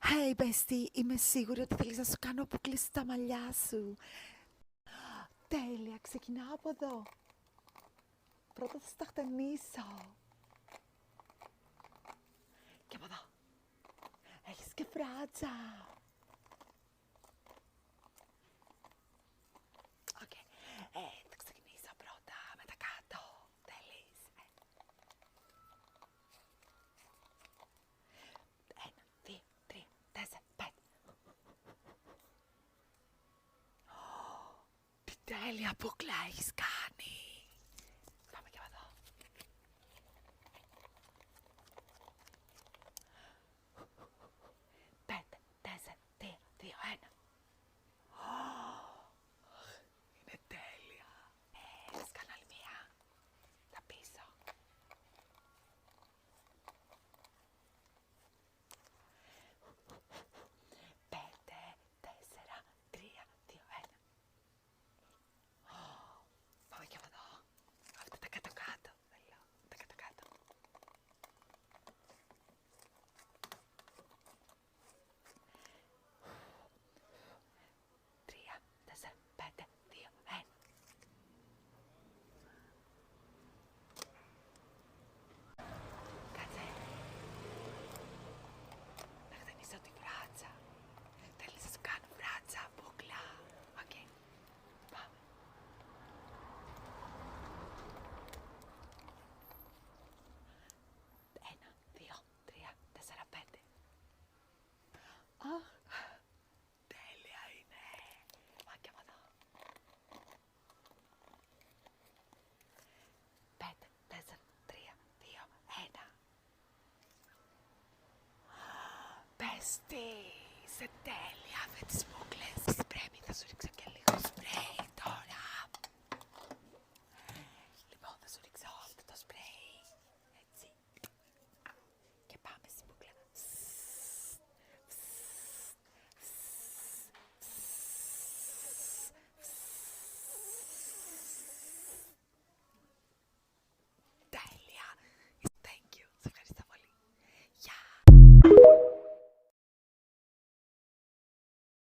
Hey bestie, είμαι σίγουρη ότι θέλεις να σου κάνω αποκλείσει τα μαλλιά σου. Τέλεια, ξεκινάω από εδώ. Πρώτα θα στα χτενίσω. Και από εδώ. Έχεις και φράτσα. Οκ. Θα ξεκινήσω πρώτα με τα κάτω. Θέλεις. Ένα, δύο, τρία, τέσσερα, πέντε. Τι τέλεια μπουκλα έχεις κάνει. Πάμε και από εδώ. Πέντε, τέσσερα, τρία, δύο, ένα. Είναι τέλεια. Θα κάνω άλλη μία. Τα πίσω. Πέντε, τέσσερα, τρία, δύο, ένα. Πάμε και από εδώ. Αυτά τα κάτω-κάτω. Θέλω. Τα κάτω-κάτω. Τρία, τέσσερα, πέντε, δύο, ένα. Κάτσε. Να χτενίσω τη φράτσα. Θέλεις να σου κάνω φράτσα, μπουκλα. Οκ. Πάμε. Ένα, δύο, τρία, τέσσερα, πέντε. Αχ, τέλεια είναι. Πάμε και από εδώ. Πέντε, τέσσερα, τρία, δύο, ένα. Πες τι, είσαι τέλεια με τις μπουκλες. Σπρέμι, θα σου ρίξω και λίγο σπρέι.